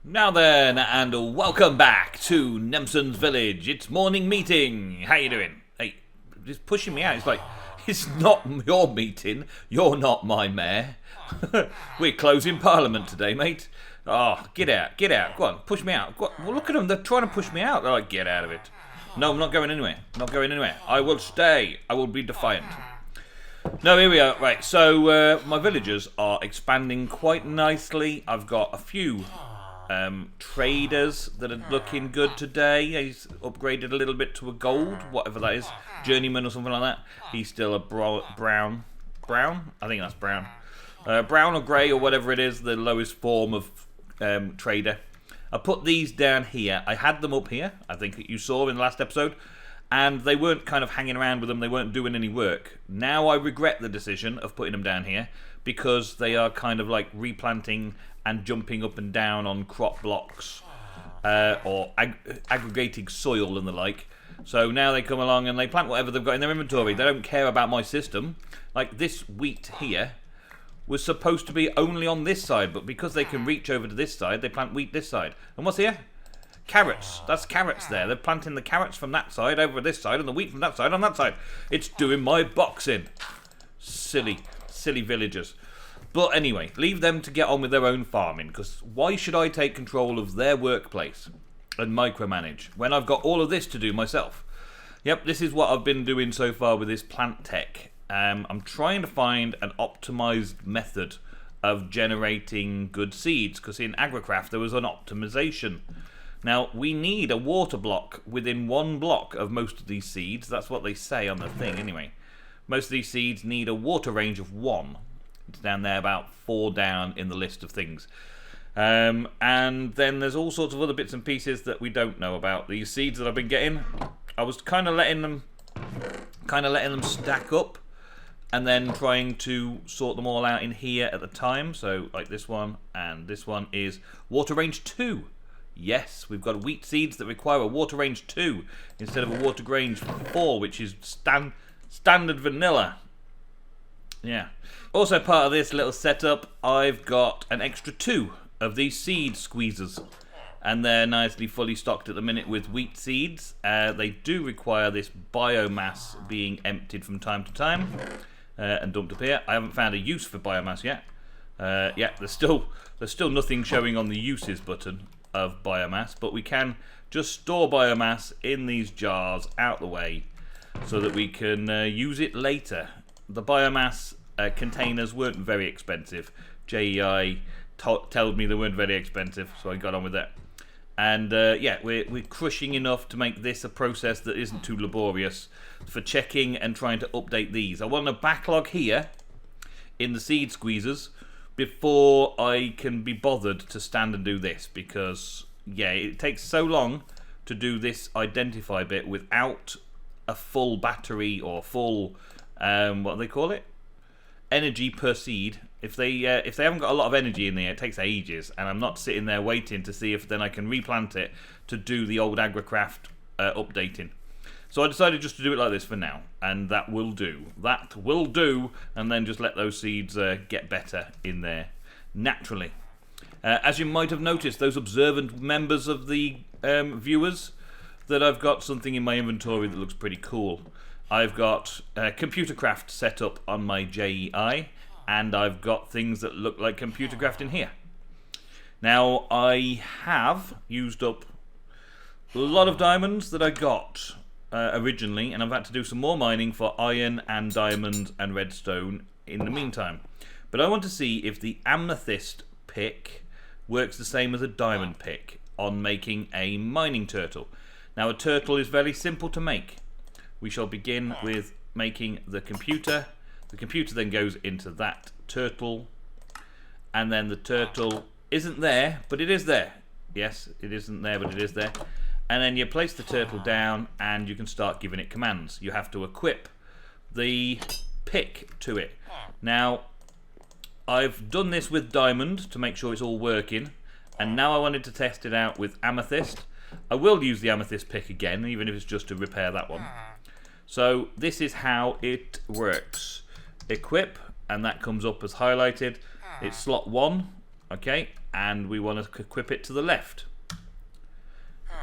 Now then, and welcome back to Nemsun's village. It's morning meeting. How you doing? Hey, he's pushing me out. It's like, it's not your meeting. You're not my mayor. We're closing Parliament today, mate. Oh, get out, get out. Go on, push me out. Well, look at them. They're trying to push me out. They're like, get out of it. No, I'm not going anywhere. Not going anywhere. I will stay. I will be defiant. No, here we are. Right, so my villagers are expanding quite nicely. I've got a few traders that are looking good today. He's upgraded a little bit to a gold, whatever that is, journeyman or something like that. He's still a brown. I think that's brown. Brown or grey or whatever it is, the lowest form of trader. I put these down here. I had them up here, I think you saw in the last episode, and they weren't kind of hanging around with them. They weren't doing any work. Now I regret the decision of putting them down here because they are kind of like replanting and jumping up and down on crop blocks or aggregating soil and the like. So now they come along and they plant whatever they've got in their inventory. They don't care about my system. Like this wheat here was supposed to be only on this side, but because they can reach over to this side, they plant wheat this side. And what's here? Carrots. That's carrots there. They're planting the carrots from that side over this side and the wheat from that side on that side. It's doing my boxing. Silly villagers. But anyway, leave them to get on with their own farming, because why should I take control of their workplace and micromanage when I've got all of this to do myself? Yep, this is what I've been doing so far with this plant tech. I'm trying to find an optimized method of generating good seeds, because in Agricraft there was an optimization. Now, we need a water block within one block of most of these seeds. That's what they say on the thing anyway. Most of these seeds need a water range of 1. It's down there, about 4 down in the list of things. And then there's all sorts of other bits and pieces that we don't know about. These seeds that I've been getting, I was kind of letting them stack up, and then trying to sort them all out in here at the time. So like this one and this one is water range 2. Yes, we've got wheat seeds that require a water range 2 instead of a water range 4, which is standard vanilla. Yeah. Also part of this little setup, I've got an extra 2 of these seed squeezers. And they're nicely fully stocked at the minute with wheat seeds. They do require this biomass being emptied from time to time and dumped up here. I haven't found a use for biomass yet. Yeah, there's still nothing showing on the uses button of biomass, but we can just store biomass in these jars out the way so that we can use it later. The biomass containers weren't very expensive. JEI told me they weren't very expensive, so I got on with that. And yeah, we're crushing enough to make this a process that isn't too laborious for checking and trying to update these. I want a backlog here in the seed squeezers before I can be bothered to stand and do this, because yeah, it takes so long to do this identify bit without a full battery or full what do they call it? Energy per seed. If they haven't got a lot of energy in there, it takes ages, and I'm not sitting there waiting to see if then I can replant it to do the old Agricraft updating. So I decided just to do it like this for now, and that will do. That will do, and then just let those seeds get better in there naturally. As you might have noticed, those observant members of the viewers, that I've got something in my inventory that looks pretty cool. I've got Computercraft set up on my JEI, and I've got things that look like Computercraft in here. Now, I have used up a lot of diamonds that I got originally, and I've had to do some more mining for iron and diamond and redstone in the meantime. But I want to see if the amethyst pick works the same as a diamond pick on making a mining turtle. Now, a turtle is very simple to make. We shall begin with making the computer. The computer then goes into that turtle, and then the turtle isn't there, but it is there. Yes, it isn't there, but it is there. And then you place the turtle down, and you can start giving it commands. You have to equip the pick to it. Now, I've done this with diamond to make sure it's all working, and now I wanted to test it out with amethyst. I will use the amethyst pick again, even if it's just to repair that one. So this is how it works. Equip, and that comes up as highlighted. It's slot 1 Okay, and we want to equip it to the left.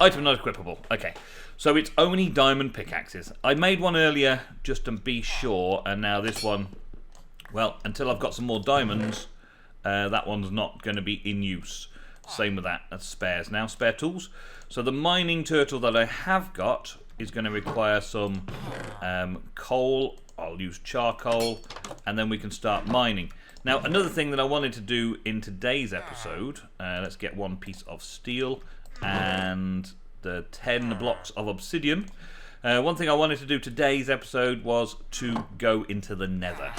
Item not equipable. Okay, so it's only diamond pickaxes. I made one earlier just to be sure, and now this one, well, until I've got some more diamonds, that one's not going to be in use. Same with that. That's spares now, spare tools. So the mining turtle that I have got is going to require some coal. I'll use charcoal, and then we can start mining. Now, another thing that I wanted to do in today's episode, let's get one piece of steel and the 10 blocks of obsidian. One thing I wanted to do today's episode was to go into the Nether.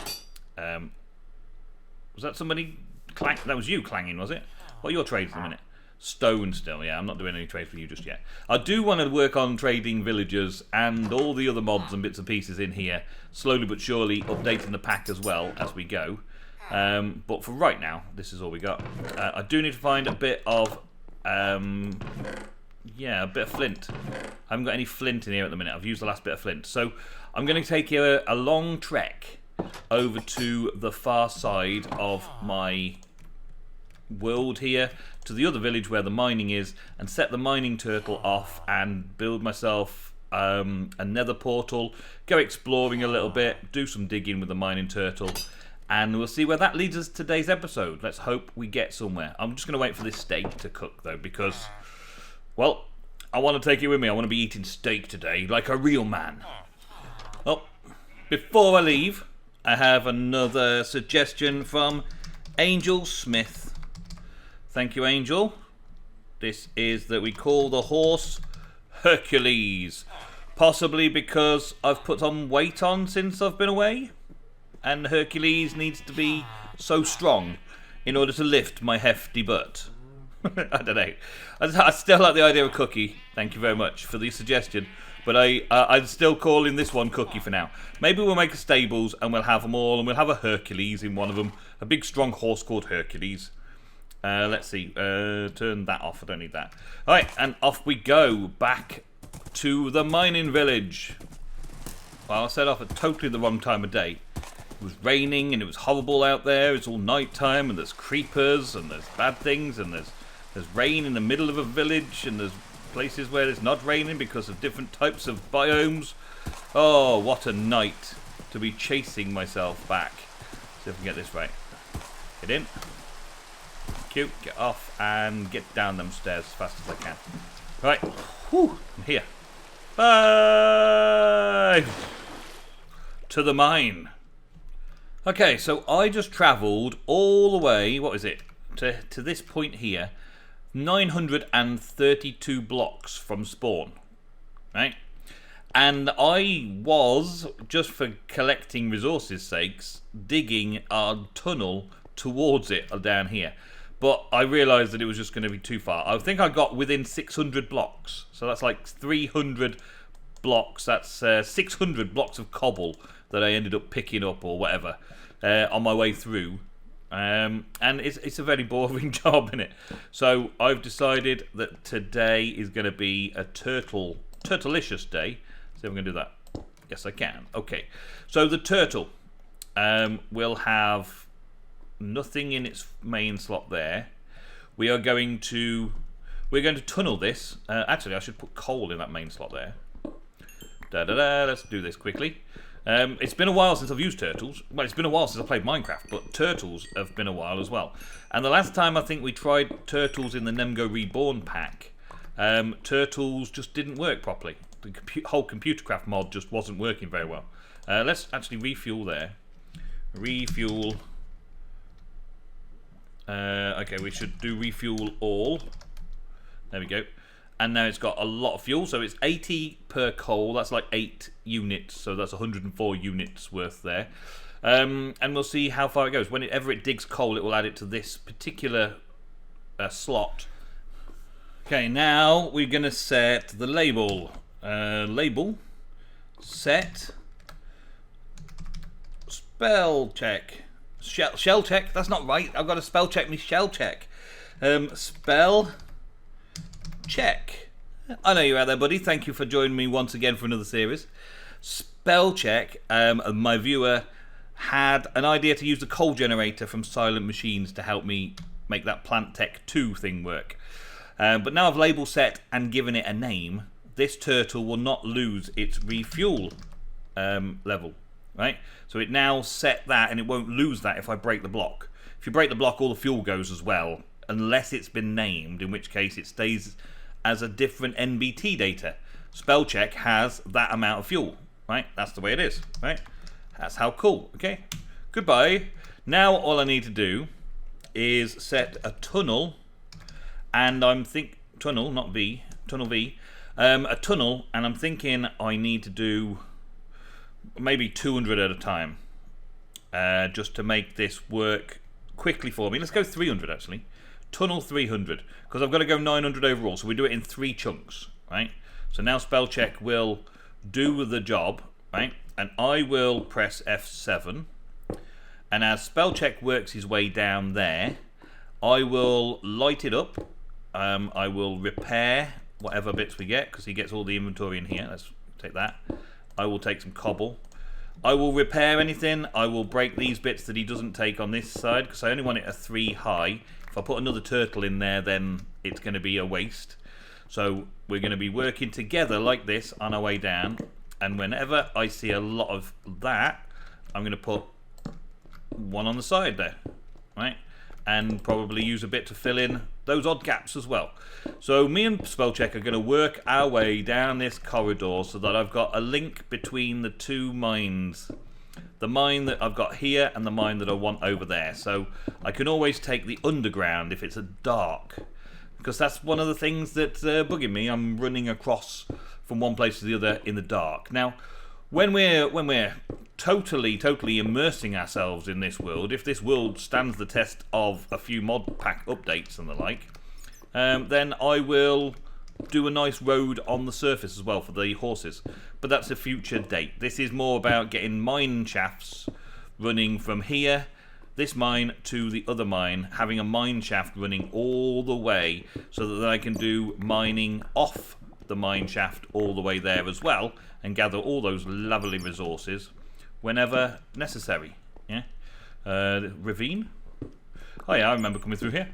Was that somebody? That was you clanging, was it? What are your trades in a minute? Stone still, yeah, I'm not doing any trades for you just yet. I do want to work on trading villagers and all the other mods and bits and pieces in here, slowly but surely updating the pack as well as we go. But for right now, this is all we got. I do need to find a bit of, yeah, a bit of flint. I haven't got any flint in here at the minute. I've used the last bit of flint. So I'm going to take you a long trek over to the far side of my world here, to the other village where the mining is, and set the mining turtle off and build myself a nether portal, go exploring a little bit, do some digging with the mining turtle, and we'll see where that leads us today's episode. Let's hope we get somewhere. I'm just going to wait for this steak to cook though, because, well, I want to take you with me. I want to be eating steak today like a real man. Well, before I leave, I have another suggestion from Angel Smith. Thank you, Angel. This is that we call the horse Hercules. Possibly because I've put on weight on since I've been away. And Hercules needs to be so strong in order to lift my hefty butt. I don't know. I still like the idea of Cookie. Thank you very much for the suggestion. But I'm still calling this one Cookie for now. Maybe we'll make a stables and we'll have them all. And we'll have a Hercules in one of them. A big strong horse called Hercules. Let's see, turn that off, I don't need that. Alright, and off we go, back to the mining village. Well, I set off at totally the wrong time of day. It was raining and it was horrible out there, it's all night time, and there's creepers, and there's bad things, and there's rain in the middle of a village, and there's places where it's not raining because of different types of biomes. Oh, what a night to be chasing myself back. See if I can get this right. Get in. Cute, get off and get down them stairs as fast as I can. Right, whew, I'm here. Bye! To the mine. Okay, so I just travelled all the way, what is it, to this point here, 932 blocks from spawn, right? And I was, just for collecting resources' sakes, digging a tunnel towards it down here. But I realised that it was just going to be too far. I think I got within 600 blocks. So that's like 300 blocks. That's 600 blocks of cobble that I ended up picking up or whatever on my way through. And it's a very boring job, isn't it? So I've decided that today is going to be a turtlicious day. See if I'm going to do that. Yes, I can. Okay. So the turtle will have nothing in its main slot there. We're going to tunnel this. Actually, I should put coal in that main slot there. Let's do this quickly. It's been a while since I've used turtles. Well, it's been a while since I played Minecraft, but turtles have been a while as well. And the last time I think we tried turtles in the Nemgo Reborn pack, turtles just didn't work properly. The whole Computercraft mod just wasn't working very well. Let's actually refuel there. Refuel. Okay, we should do refuel all. There we go. And now it's got a lot of fuel, so it's 80 per coal. That's like 8 units, so that's 104 units worth there. And we'll see how far it goes. Whenever it digs coal, it will add it to this particular slot. Okay, now we're going to set the label. Label. Set. Spell check. Shell check. That's not right. I've got to spell check me shell check. Spell check. I know you're out there, buddy. Thank you for joining me once again for another series. Spell check. My viewer had an idea to use the coal generator from Silent Machines to help me make that Plant Tech 2 thing work. But now I've label set and given it a name, this turtle will not lose its refuel level, right? So it now set that, and it won't lose that if I break the block. If you break the block, all the fuel goes as well, unless it's been named, in which case it stays as a different NBT data. Spell check has that amount of fuel, right? That's the way it is, right? That's how cool, okay? Goodbye. Now all I need to do is set a tunnel, and I'm tunnel, not V, tunnel V, a tunnel, and I'm thinking I need to do maybe 200 at a time, just to make this work quickly for me. Let's go 300 actually. Tunnel 300, because I've got to go 900 overall, so we do it in 3 chunks, right? So now spell check will do the job, right? And I will press F7, and as spell check works his way down there, I will light it up. I will repair whatever bits we get, because he gets all the inventory in here. Let's take that. I will take some cobble. I will repair anything. I will break these bits that he doesn't take on this side, because I only want it a 3 high. If I put another turtle in there, then it's going to be a waste. So we're going to be working together like this on our way down, and whenever I see a lot of that, I'm going to put one on the side there, right? And probably use a bit to fill in those odd gaps as well. So me and Spellcheck are going to work our way down this corridor so that I've got a link between the 2 mines. The mine that I've got here and the mine that I want over there. So I can always take the underground if it's a dark, because that's one of the things that's bugging me. I'm running across from one place to the other in the dark. Now, when we're totally immersing ourselves in this world, if this world stands the test of a few Modpack updates and the like, then I will do a nice road on the surface as well for the horses. But that's a future date. This is more about getting mine shafts running from here, this mine, to the other mine, having a mine shaft running all the way so that I can do mining off the mine shaft all the way there as well, and gather all those lovely resources whenever necessary. Yeah, ravine. Oh yeah, I remember coming through here.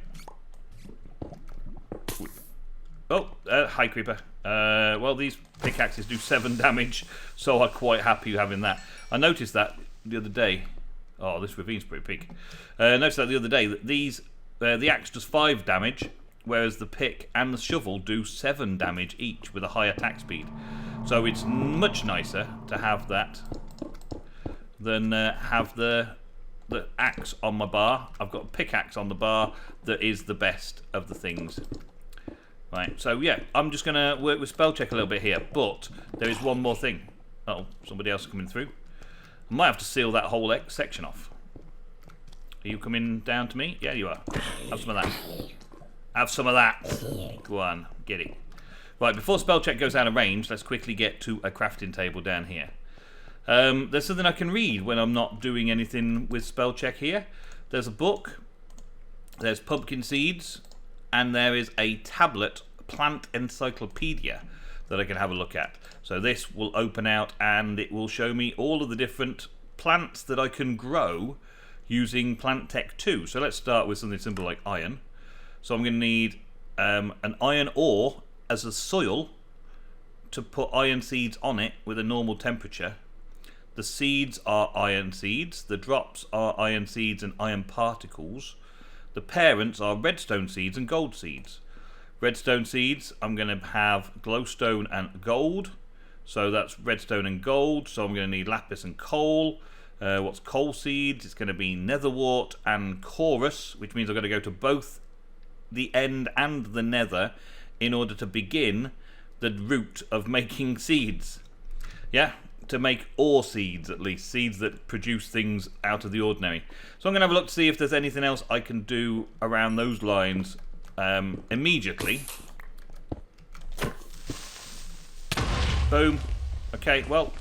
Oh, hi creeper. Well, these pickaxes do 7 damage, so I'm quite happy having that. I noticed that the other day. Oh, this ravine's pretty big. I noticed that the other day that these, the axe does 5 damage, whereas the pick and the shovel do 7 damage each with a high attack speed. So it's much nicer to have that than have the axe on my bar. I've got a pickaxe on the bar that is the best of the things. Right, so yeah, I'm just going to work with spell check a little bit here, but there is one more thing. Uh-oh, somebody else coming through. I might have to seal that whole section off. Are you coming down to me? Yeah, you are. Have some of that. Have some of that. Go on, get it. Right, before spell check goes out of range, let's quickly get to a crafting table down here. There's something I can read when I'm not doing anything with spell check here. There's a book, there's pumpkin seeds, and there is a tablet plant encyclopedia that I can have a look at. So this will open out and it will show me all of the different plants that I can grow using Plant Tech 2. So let's start with something simple like iron. So I'm going to need an iron ore as a soil to put iron seeds on it with a normal temperature. The seeds are iron seeds, the drops are iron seeds and iron particles. The parents are redstone seeds and gold seeds. Redstone seeds, I'm going to have glowstone and gold. So that's redstone and gold. So I'm going to need lapis and coal. What's coal seeds? It's going to be netherwort and chorus, which means I've got to go to both the end and the nether in order to begin the route of making seeds. Yeah, to make ore seeds, at least. Seeds that produce things out of the ordinary. So I'm going to have a look to see if there's anything else I can do around those lines immediately. Boom. Okay, well,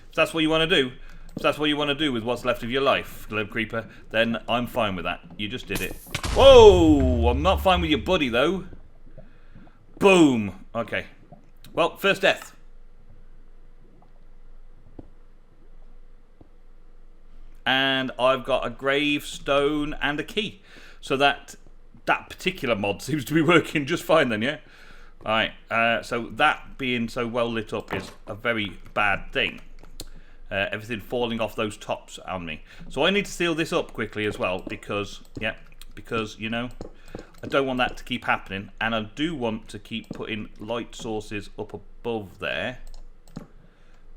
if that's what you want to do, if that's what you want to do with what's left of your life, Gleb Creeper, then I'm fine with that. You just did it. Whoa! I'm not fine with your buddy, though. Boom. Okay. Well, first death. And I've got a gravestone and a key. So that that particular mod seems to be working just fine then, yeah? Alright, so that being so well lit up is a very bad thing. Everything falling off those tops on me. So I need to seal this up quickly as well because, yeah, because, you know, I don't want that to keep happening. And I do want to keep putting light sources up above there.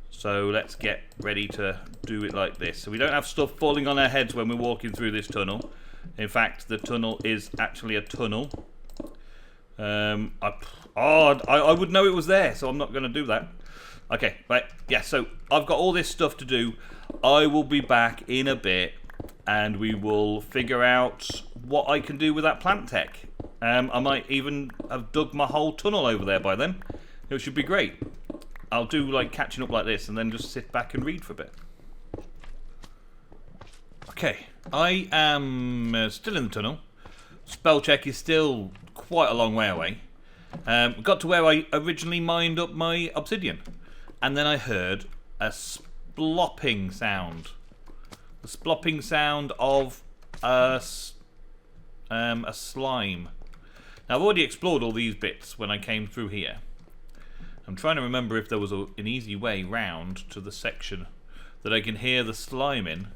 So let's get ready to do it like this. So we don't have stuff falling on our heads when we're walking through this tunnel. In fact, the tunnel is actually a tunnel. I would know it was there, so I'm not going to do that. Okay, right, yeah, so I've got all this stuff to do. I will be back in a bit, and we will figure out what I can do with that plant tech. I might even have dug my whole tunnel over there by then. It should be great. I'll do like catching up like this, and then just sit back and read for a bit. Okay, I am still in the tunnel. Spell check is still quite a long way away. Got to where I originally mined up my obsidian, and then I heard a splopping sound. The splopping sound of a slime. Now I've already explored all these bits when I came through here. I'm trying to remember if there was an easy way round to the section that I can hear the slime in.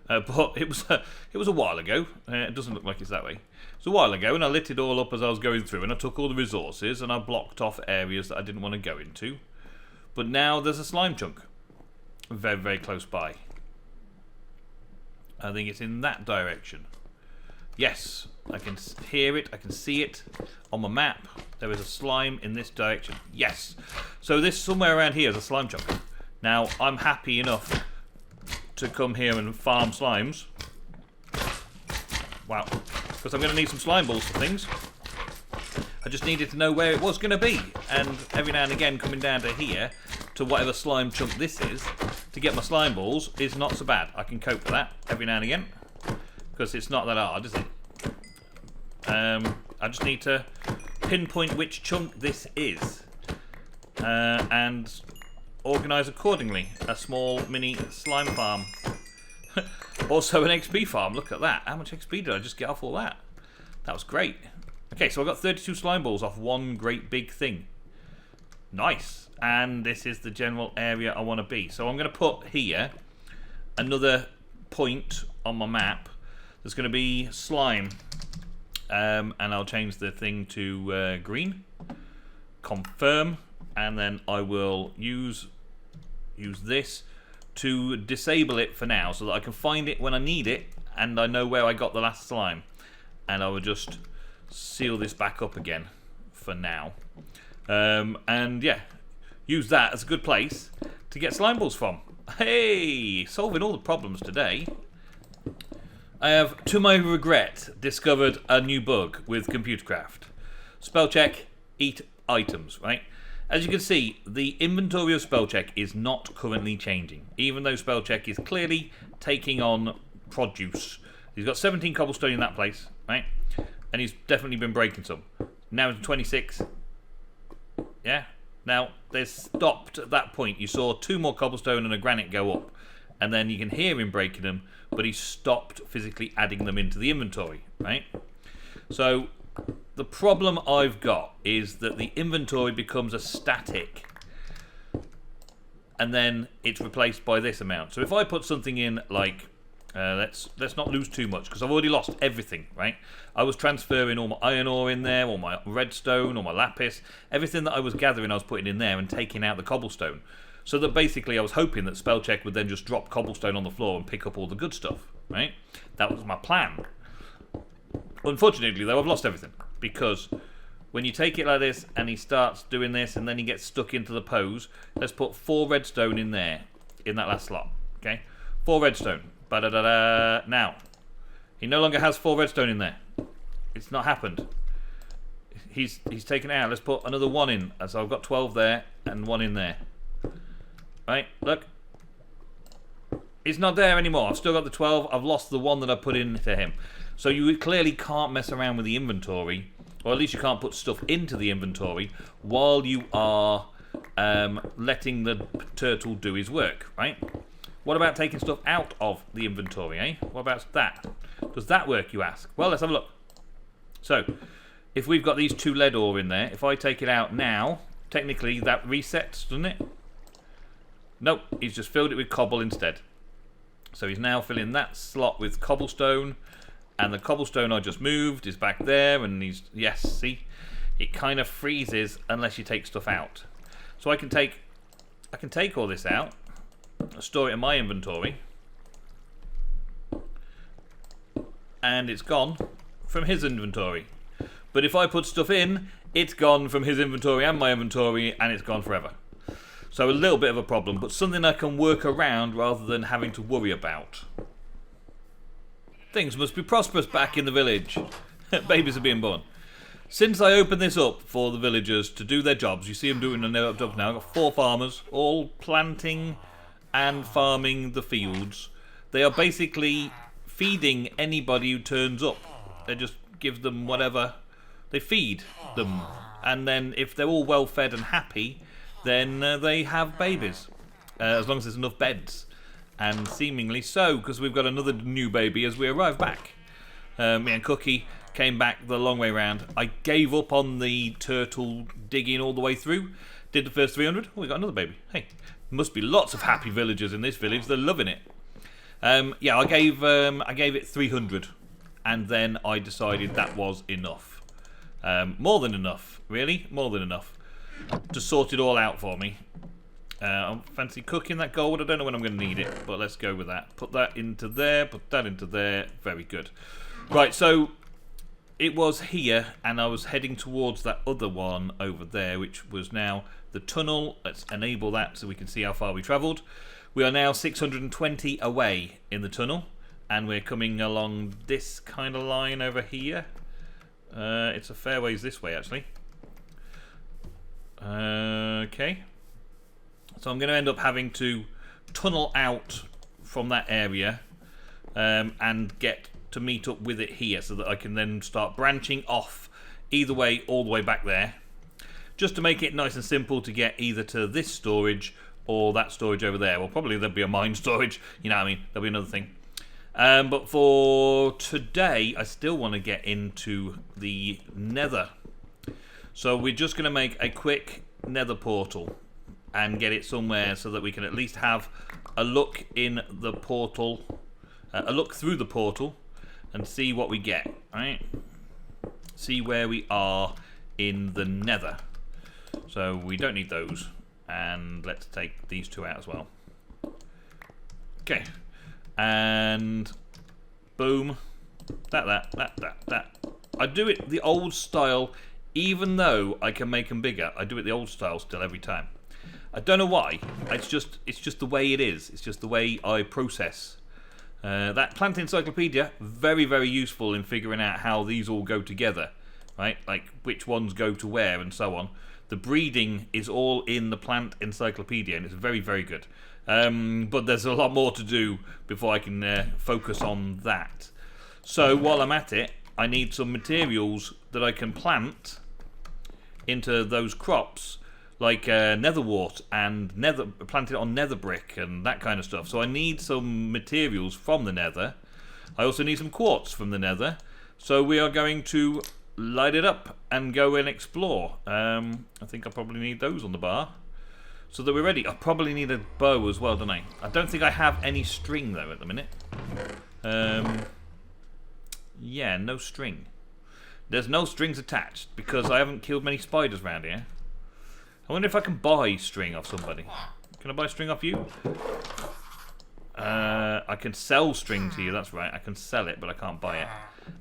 But it was a while ago. It doesn't look like it's that way. It was a while ago, and I lit it all up as I was going through, and I took all the resources, and I blocked off areas that I didn't want to go into. But now there's a slime chunk very, very close by. I think it's in that direction. Yes, I can hear it, I can see it on my map. There is a slime in this direction. Yes. So this somewhere around here is a slime chunk. Now, I'm happy enough to come here and farm slimes. Wow. Because I'm going to need some slime balls for things. I just needed to know where it was going to be. And every now and again coming down to here, to whatever slime chunk this is, to get my slime balls is not so bad. I can cope with that every now and again. Because it's not that hard, is it? I just need to pinpoint which chunk this is. And organise accordingly. A small mini slime farm. Also an XP farm, look at that. How much XP did I just get off all that? That was great. Okay, so I got 32 slime balls off one great big thing. Nice. And this is the general area I want to be. So I'm going to put here another point on my map. There's going to be slime. And I'll change the thing to green. Confirm. And then I will use this to disable it for now, so that I can find it when I need it, and I know where I got the last slime. And I will just seal this back up again for now. And yeah, use that as a good place to get slime balls from. Hey, solving all the problems today. I have, to my regret, discovered a new bug with Computercraft. Spell check, eat items, right? As you can see, the inventory of Spellcheck is not currently changing, even though Spellcheck is clearly taking on produce. He's got 17 cobblestone in that place, right? And he's definitely been breaking some. Now it's 26. Yeah? Now, they've stopped at that point. You saw 2 more cobblestone and a granite go up. And then you can hear him breaking them, but he stopped physically adding them into the inventory, right? So the problem I've got is that the inventory becomes a static, and then it's replaced by this amount. So if I put something in like, let's not lose too much, because I've already lost everything, right? I was transferring all my iron ore in there, all my redstone, all my lapis, everything that I was gathering I was putting in there and taking out the cobblestone. So that basically I was hoping that Spellcheck would then just drop cobblestone on the floor and pick up all the good stuff, right? That was my plan. Unfortunately though, I've lost everything, because when you take it like this and he starts doing this and then he gets stuck into the pose, let's put 4 redstone in there, in that last slot, okay? 4 redstone. Ba-da-da-da. Now, he no longer has 4 redstone in there. It's not happened. He's taken it out. Let's put another 1 in. So I've got 12 there and 1 in there. Right, look. It's not there anymore. I've still got the 12. I've lost the 1 that I put in to him. So you clearly can't mess around with the inventory, or at least you can't put stuff into the inventory while you are letting the turtle do his work, right? What about taking stuff out of the inventory, eh? What about that? Does that work, you ask? Well, let's have a look. So, if we've got these 2 lead ore in there, if I take it out now, technically that resets, doesn't it? Nope, he's just filled it with cobble instead. So he's now filling that slot with cobblestone, and the cobblestone I just moved is back there, and he's, yes, see? It kind of freezes unless you take stuff out. So I can take all this out, store it in my inventory, and it's gone from his inventory. But if I put stuff in, it's gone from his inventory and my inventory, and it's gone forever. So a little bit of a problem, but something I can work around rather than having to worry about. Things must be prosperous back in the village. Babies are being born. Since I opened this up for the villagers to do their jobs, you see them doing their jobs now. I've got 4 farmers, all planting and farming the fields. They are basically feeding anybody who turns up. They just give them whatever. They feed them. And then if they're all well fed and happy, then they have babies, as long as there's enough beds. And seemingly so, because we've got another new baby as we arrive back. Me and Cookie came back the long way round. I gave up on the turtle digging all the way through. Did the first 300. Oh, we got another baby. Hey, must be lots of happy villagers in this village. They're loving it. Yeah, I gave it 300, and then I decided that was enough. More than enough, really, more than enough. To sort it all out for me. I fancy cooking that gold. I don't know when I'm going to need it, but let's go with that. Put that into there, put that into there. Very good. Right, so it was here, and I was heading towards that other one over there, which was now the tunnel. Let's enable that so we can see how far we travelled. We are now 620 away in the tunnel, and we're coming along this kind of line over here. It's a fair ways this way, actually. Okay. So I'm going to end up having to tunnel out from that area and get to meet up with it here so that I can then start branching off either way all the way back there, just to make it nice and simple to get either to this storage or that storage over there. Well, probably there'll be a mine storage, you know what I mean, there'll be another thing. But for today, I still want to get into the Nether. So we're just going to make a quick Nether portal and get it somewhere so that we can at least have a look in the portal, a look through the portal and see what we get, right? See where we are in the Nether. So we don't need those, and let's take these 2 out as well. Okay, and boom, that. I do it the old style, even though I can make them bigger. I do it the old style still every time. I don't know why. It's just the way it is. It's just the way I process. That plant encyclopedia, very, very useful in figuring out how these all go together, right? Like which ones go to where and so on. The breeding is all in the plant encyclopedia, and it's very, very good. But there's a lot more to do before I can focus on that. So while I'm at it, I need some materials that I can plant into those crops, like netherwort and plant it on nether brick and that kind of stuff. So I need some materials from the nether. I also need some quartz from the nether. So we are going to light it up and go and explore. I think I probably need those on the bar so that we're ready. I probably need a bow as well, don't I? I don't think I have any string though at the minute. Yeah, no string. There's no strings attached because I haven't killed many spiders around here. I wonder if I can buy string off somebody. Can I buy string off you? I can sell string to you, that's right. I can sell it, but I can't buy it.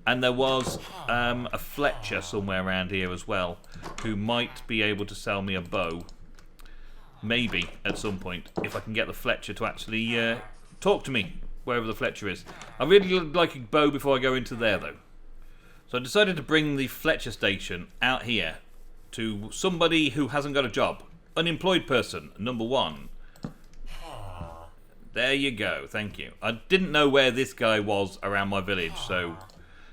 And there was a Fletcher somewhere around here as well who might be able to sell me a bow. Maybe at some point, if I can get the Fletcher to actually talk to me, wherever the Fletcher is. I really like a bow before I go into there, though. So I decided to bring the Fletcher station out here to somebody who hasn't got a job. Unemployed person, number 1. There you go, thank you. I didn't know where this guy was around my village, so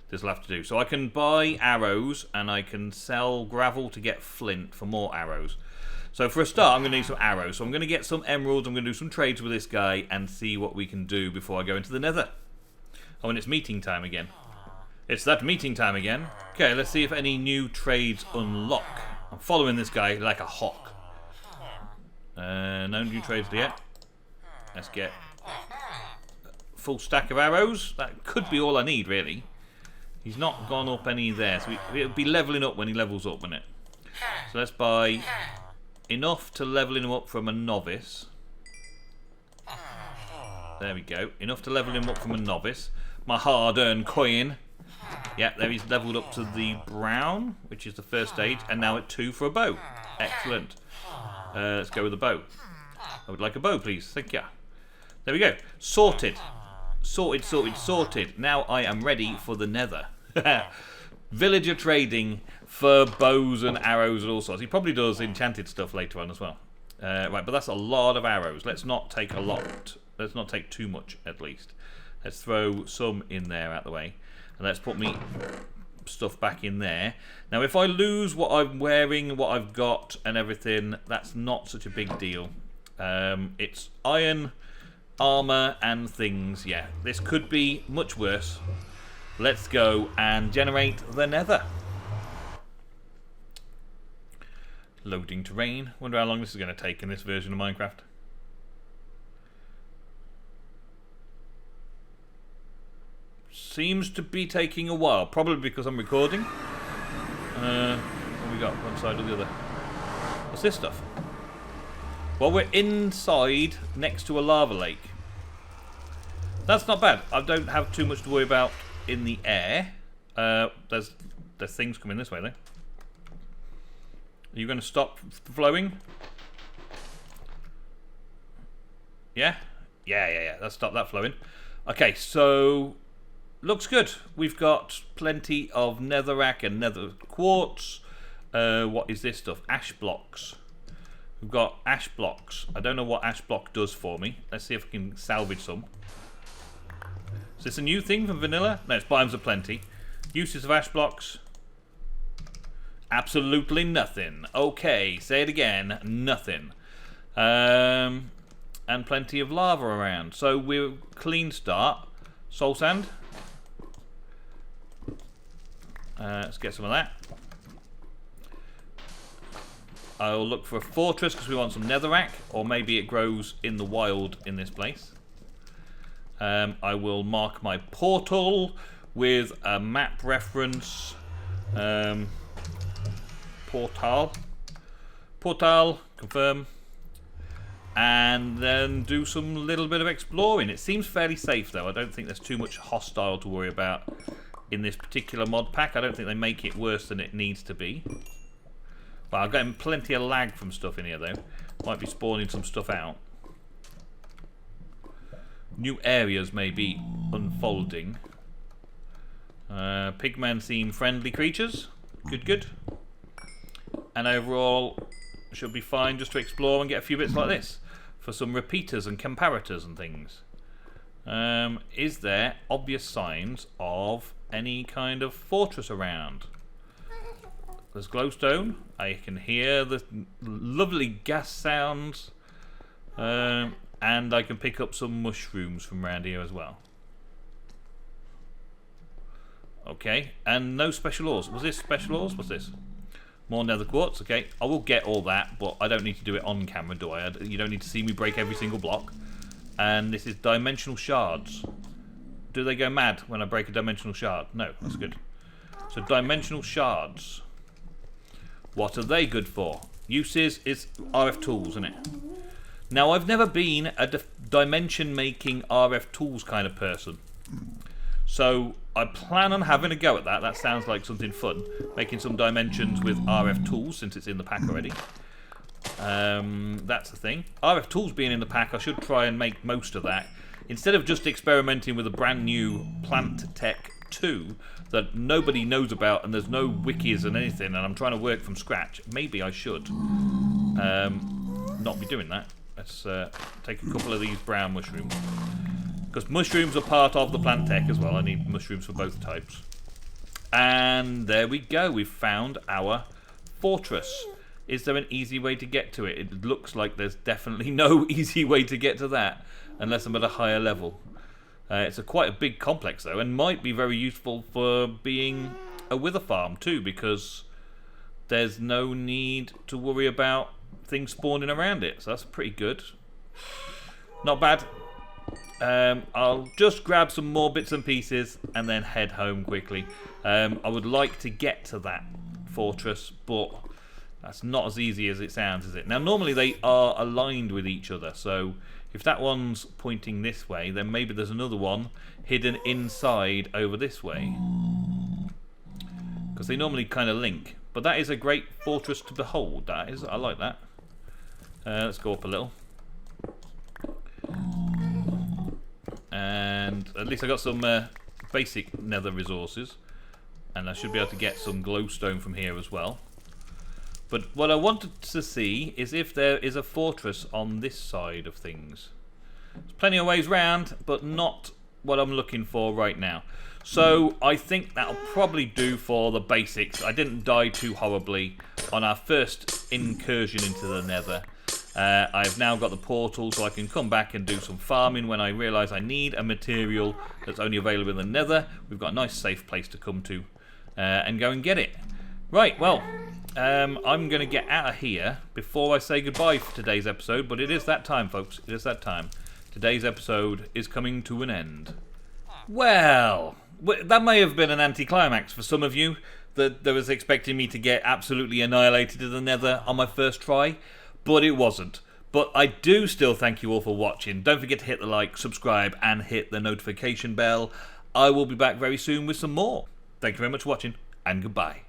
this will have to do. So I can buy arrows, and I can sell gravel to get flint for more arrows. So for a start, I'm going to need some arrows. So I'm going to get some emeralds, I'm going to do some trades with this guy, and see what we can do before I go into the Nether. Oh, and it's meeting time again. It's that meeting time again. Okay, let's see if any new trades unlock. I'm following this guy like a hawk. No new trades yet. Let's get a full stack of arrows. That could be all I need, really. He's not gone up any there, so it'll be leveling up when he levels up, won't it? So let's buy enough to level him up from a novice. There we go. Enough to level him up from a novice. My hard-earned coin. Yeah, there he's leveled up to the brown, which is the first stage, and now at 2 for a bow. Excellent. Let's go with a bow. I would like a bow, please. Thank you. There we go. Sorted. Sorted, sorted, sorted. Now I am ready for the Nether. Villager trading for bows and arrows and all sorts. He probably does enchanted stuff later on as well. Right, but that's a lot of arrows. Let's not take a lot. Let's not take too much, at least. Let's throw some in there out the way. And let's put me stuff back in there. Now, if I lose what I'm wearing, what I've got, and everything, that's not such a big deal. It's iron, armor, and things. Yeah, this could be much worse. Let's go and generate the Nether. Loading terrain. Wonder how long this is going to take in this version of Minecraft. Seems to be taking a while, probably because I'm recording. What have we got, one side or the other? What's this stuff? Well, we're inside, next to a lava lake. That's not bad. I don't have too much to worry about in the air. There's things coming this way, though. Are you going to stop flowing? Yeah? Yeah. Let's stop that flowing. Okay, so... looks good. We've got plenty of netherrack and nether quartz. What is this stuff? Ash blocks. We've got ash blocks. I don't know what ash block does for me. Let's see if we can salvage some. Is this a new thing from vanilla? No, it's biomes of plenty. Uses of ash blocks. Absolutely nothing. Okay, say it again. Nothing. And plenty of lava around. So we're clean start. Soul sand. Let's get some of that. I'll look for a fortress because we want some netherrack, or maybe it grows in the wild in this place. I will mark my portal with a map reference. Portal, confirm. And then do some little bit of exploring. It seems fairly safe though. I don't think there's too much hostile to worry about in this particular mod pack. I don't think they make it worse than it needs to be. Well, I've gotten plenty of lag from stuff in here though. Might be spawning some stuff out. New areas may be unfolding. Pigmen seem friendly creatures. Good. And overall should be fine just to explore and get a few bits like this for some repeaters and comparators and things. Is there obvious signs of any kind of fortress around? There's glowstone. I can hear the lovely gas sounds. And I can pick up some mushrooms from around here as well. Okay, and no special ores. Was this special ores? What's this? More nether quartz. Okay, I will get all that, but I don't need to do it on camera, do I? You don't need to see me break every single block. And this is dimensional shards. Do they go mad when I break a dimensional shard? No, that's good. So dimensional shards. What are they good for? Uses is RF tools, isn't it? Now, I've never been a dimension-making RF tools kind of person. So, I plan on having a go at that. That sounds like something fun. Making some dimensions with RF tools, since it's in the pack already. That's the thing. RF tools being in the pack, I should try and make most of that. Instead of just experimenting with a brand new Plant Tech 2 that nobody knows about and there's no wikis and anything, and I'm trying to work from scratch, maybe I should not be doing that. Let's take a couple of these brown mushrooms. Because mushrooms are part of the plant tech as well. I need mushrooms for both types. And there we go. We've found our fortress. Is there an easy way to get to it? It looks like there's definitely no easy way to get to that. Unless I'm at a higher level. It's quite a big complex though, and might be very useful for being a wither farm too, because there's no need to worry about things spawning around it. So that's pretty good. Not bad. I'll just grab some more bits and pieces and then head home quickly. I would like to get to that fortress, but that's not as easy as it sounds, is it? Now, normally they are aligned with each other, so if that one's pointing this way, then maybe there's another one hidden inside over this way. Because they normally kind of link. But that is a great fortress to behold, that is. I like that. Let's go up a little. And at least I got some basic nether resources. And I should be able to get some glowstone from here as well. But what I wanted to see is if there is a fortress on this side of things. There's plenty of ways round, but not what I'm looking for right now. So I think that'll probably do for the basics. I didn't die too horribly on our first incursion into the nether. I've now got the portal, so I can come back and do some farming when I realise I need a material that's only available in the nether. We've got a nice safe place to come to and go and get it. Right, well, I'm going to get out of here before I say goodbye for today's episode, but it is that time, folks. It is that time. Today's episode is coming to an end. Well, that may have been an anticlimax for some of you that was expecting me to get absolutely annihilated in the nether on my first try, but it wasn't. But I do still thank you all for watching. Don't forget to hit the like, subscribe, and hit the notification bell. I will be back very soon with some more. Thank you very much for watching, and goodbye.